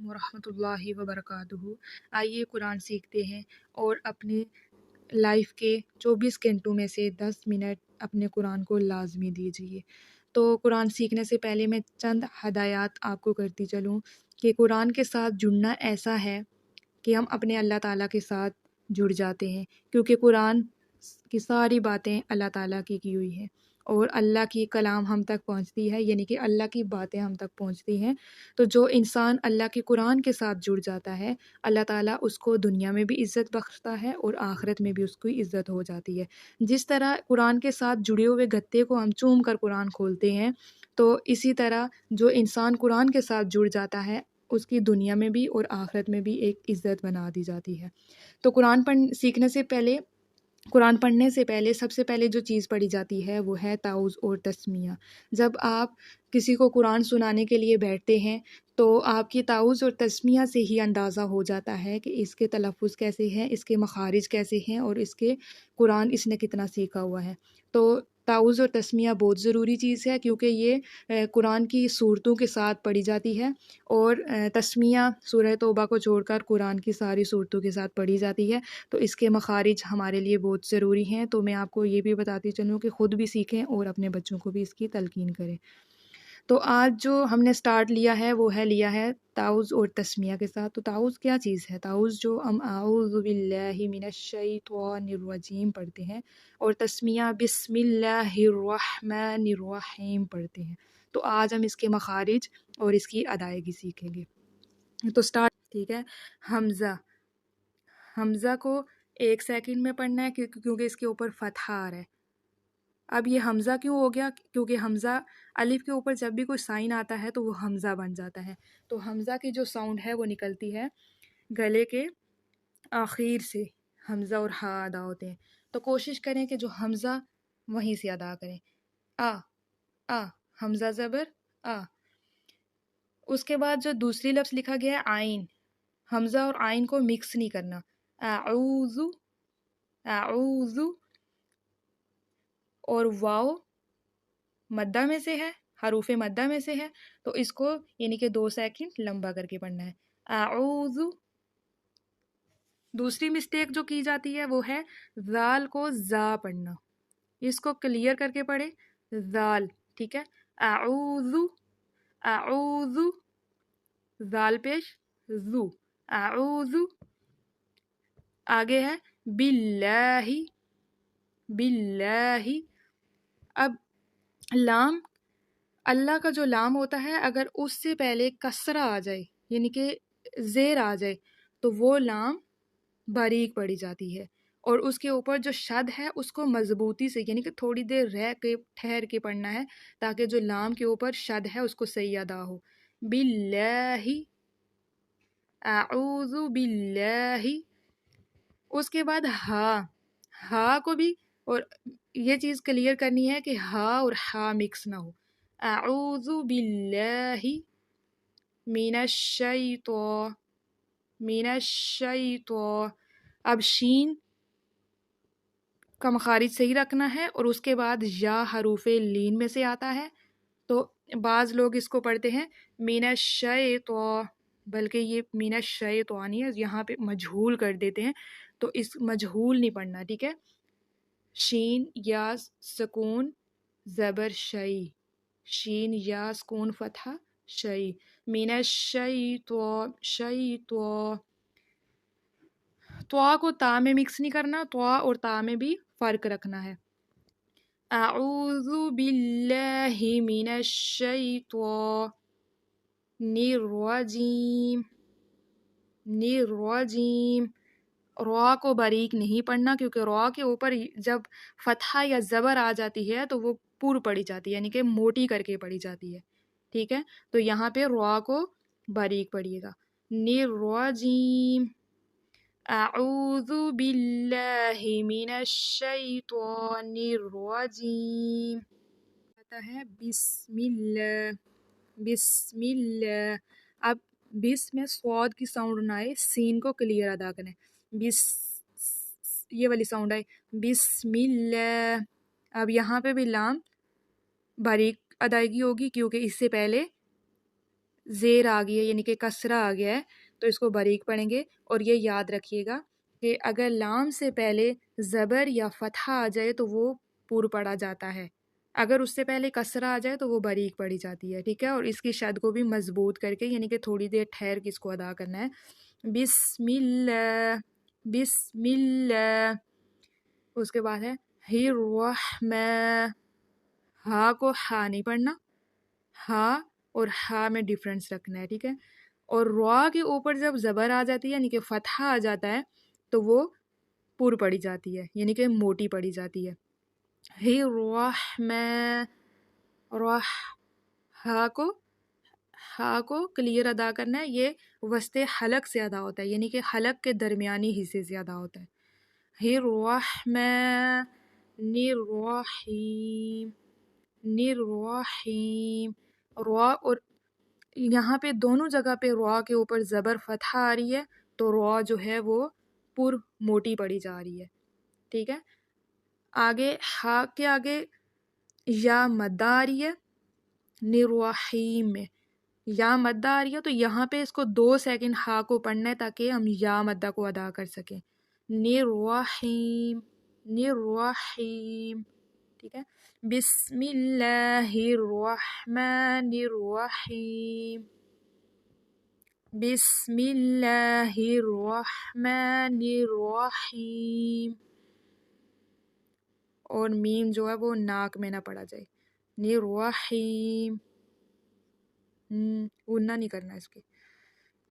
علیکم ورحمۃ اللہ وبرکاتہ۔ آئیے قرآن سیکھتے ہیں اور اپنے لائف کے 24 گھنٹوں میں سے 10 منٹ اپنے قرآن کو لازمی دیجیے۔ تو قرآن سیکھنے سے پہلے میں چند ہدایات آپ کو کرتی چلوں کہ قرآن کے ساتھ جڑنا ایسا ہے کہ ہم اپنے اللہ تعالیٰ کے ساتھ جڑ جاتے ہیں، کیونکہ قرآن کی ساری باتیں اللہ تعالیٰ کی ہوئی ہیں اور اللہ کی کلام ہم تک پہنچتی ہے، یعنی کہ اللہ کی باتیں ہم تک پہنچتی ہیں۔ تو جو انسان اللہ کے قرآن کے ساتھ جڑ جاتا ہے، اللہ تعالیٰ اس کو دنیا میں بھی عزت بخشتا ہے اور آخرت میں بھی اس کو عزت ہو جاتی ہے۔ جس طرح قرآن کے ساتھ جڑے ہوئے گتے کو ہم چوم کر قرآن کھولتے ہیں، تو اسی طرح جو انسان قرآن کے ساتھ جڑ جاتا ہے اس کی دنیا میں بھی اور آخرت میں بھی ایک عزت بنا دی جاتی ہے۔ تو قرآن پڑھنے سے پہلے سب سے پہلے جو چیز پڑھی جاتی ہے وہ ہے تعوذ اور تسمیہ۔ جب آپ کسی کو قرآن سنانے کے لیے بیٹھتے ہیں تو آپ کی تعوذ اور تسمیہ سے ہی اندازہ ہو جاتا ہے کہ اس کے تلفظ کیسے ہیں، اس کے مخارج کیسے ہیں اور اس کے قرآن اس نے کتنا سیکھا ہوا ہے۔ تو تعوذ اور تسمیہ بہت ضروری چیز ہے، کیونکہ یہ قرآن کی صورتوں کے ساتھ پڑھی جاتی ہے، اور تسمیہ سورہ توبہ کو چھوڑ کر قرآن کی ساری صورتوں کے ساتھ پڑھی جاتی ہے۔ تو اس کے مخارج ہمارے لیے بہت ضروری ہیں۔ تو میں آپ کو یہ بھی بتاتی چلوں کہ خود بھی سیکھیں اور اپنے بچوں کو بھی اس کی تلقین کریں۔ تو آج جو ہم نے سٹارٹ لیا ہے تعوذ اور تسمیہ کے ساتھ۔ تو تعوذ کیا چیز ہے؟ تعوذ جو ہم اعوذ باللہ من الشیطان الرجیم پڑھتے ہیں، اور تسمیہ بسم اللہ الرحمن الرحیم پڑھتے ہیں۔ تو آج ہم اس کے مخارج اور اس کی ادائیگی سیکھیں گے۔ تو سٹارٹ، ٹھیک ہے۔ حمزہ کو 1 سیکنڈ میں پڑھنا ہے کیونکہ اس کے اوپر فتحہ آ رہا ہے۔ اب یہ حمزہ کیوں ہو گیا؟ کیونکہ حمزہ الف کے اوپر جب بھی کوئی سائن آتا ہے تو وہ حمزہ بن جاتا ہے۔ تو حمزہ کی جو ساؤنڈ ہے وہ نکلتی ہے گلے کے آخر سے، حمزہ اور ہا ادا ہوتے ہیں۔ تو کوشش کریں کہ جو حمزہ وہیں سے ادا کریں۔ آ حمزہ زبر آ۔ اس کے بعد جو دوسری لفظ لکھا گیا ہے آئین، حمزہ اور آئین کو مکس نہیں کرنا۔ اعوذ، اعوذ، اور واو مدہ میں سے ہے، حروف مدہ میں سے ہے، تو اس کو یعنی کہ 2 سیکنڈ لمبا کر کے پڑھنا ہے۔ اعوذ۔ دوسری مسٹیک جو کی جاتی ہے وہ ہے ذال کو زا پڑھنا، اس کو کلیئر کر کے پڑھے ذال، ٹھیک ہے۔ اعوذ، اعوذ، ذال پیش ذو، اعوذ۔ آگے ہے باللہ، باللہ۔ اب لام، اللہ کا جو لام ہوتا ہے اگر اس سے پہلے کسرہ آ جائے یعنی کہ زیر آ جائے تو وہ لام باریک پڑھی جاتی ہے، اور اس کے اوپر جو شد ہے اس کو مضبوطی سے یعنی کہ تھوڑی دیر رہ کے ٹھہر کے پڑھنا ہے، تاکہ جو لام کے اوپر شد ہے اس کو صحیح ادا ہو۔ باللہ، اعوذ باللہ۔ اس کے بعد ہا کو بھی، اور یہ چیز کلیئر کرنی ہے کہ ہا اور ہا مکس نہ ہو۔ اعوذ باللہ من الشیطان، من الشیطان۔ اب شین کا مخارج صحیح رکھنا ہے، اور اس کے بعد یا حروف لین میں سے آتا ہے، تو بعض لوگ اس کو پڑھتے ہیں من الشیطان، بلکہ یہ من الشیطان ہی ہے، یہاں پہ مجہول کر دیتے ہیں، تو اس مجہول نہیں پڑھنا، ٹھیک ہے۔ شین یا سکون زبر شئی، شین یا سکون فتحہ شئی، من الشیطان، شیطان۔ طوا کو تا میں مکس نہیں کرنا، طوا اور تا میں بھی فرق رکھنا ہے۔ اعوذ باللہ من الشیطان الرجیم، الرجیم۔ را کو باریک نہیں پڑھنا، کیونکہ را کے اوپر جب فتحہ یا زبر آ جاتی ہے تو وہ پور پڑھی جاتی ہے، یعنی کہ موٹی کر کے پڑھی جاتی ہے، ٹھیک ہے۔ تو یہاں پہ را کو باریک پڑھیے گا۔ الرجیم، اعوذ باللہ من الشیطان الرجیم۔ آتا ہے بسم اللہ، بسم اللہ۔ اب بس میں صاد کی ساؤنڈ نہ آئے، سین کو کلیئر ادا کریں، بس، یہ والی ساؤنڈ آئے، بسم اللہ۔ اب یہاں پہ بھی لام باریک ادائیگی ہوگی، کیونکہ اس سے پہلے زیر آ گئی ہے یعنی کہ کسرہ آ گیا ہے تو اس کو باریک پڑھیں گے. اور یہ یاد رکھیے گا کہ اگر لام سے پہلے زبر یا فتحہ آ جائے تو وہ پر پڑھا جاتا ہے، اگر اس سے پہلے کسرہ آ جائے تو وہ باریک پڑھی جاتی ہے. ٹھیک ہے، اور اس کی شد کو بھی مضبوط کر کے یعنی کہ تھوڑی دیر ٹھہر کے اس کو ادا کرنا ہے. بسم اللہ، بسم اللہ. اس کے بعد ہے ہی الرحمن. ہا کو ہا نہیں پڑھنا، ہا اور ہا میں ڈفرنس رکھنا ہے. ٹھیک ہے، اور را کے اوپر جب زبر آ جاتی ہے یعنی کہ فتحہ آ جاتا ہے تو وہ پر پڑی جاتی ہے یعنی کہ موٹی پڑی جاتی ہے. ہی الرحمن، راہ. ہا کو کلیئر ادا کرنا ہے، یہ وسط حلق سے ادا ہوتا ہے یعنی کہ حلق کے درمیانی حصے سے ادا ہوتا ہے. ہی الرحمن الرحیم، الرحیم. را، اور یہاں پہ دونوں جگہ پہ را کے اوپر زبر فتحہ آ رہی ہے تو را جو ہے وہ پر موٹی پڑی جا رہی ہے. ٹھیک ہے، آگے ہا کے آگے یا مدہ آ رہی ہے الرحیم میں، یا مدہ آ رہی ہے تو یہاں پہ اس کو 2 سیکنڈ ہا کو پڑھنا ہے تاکہ ہم یا مدہ کو ادا کر سکیں. الرحیم، الرحیم. ٹھیک ہے، بسم اللہ الرحمن الرحیم، بسم اللہ الرحمن الرحیم. اور میم جو ہے وہ ناک میں نہ پڑا جائے. الرحیم، غنہ نہیں کرنا اس کے.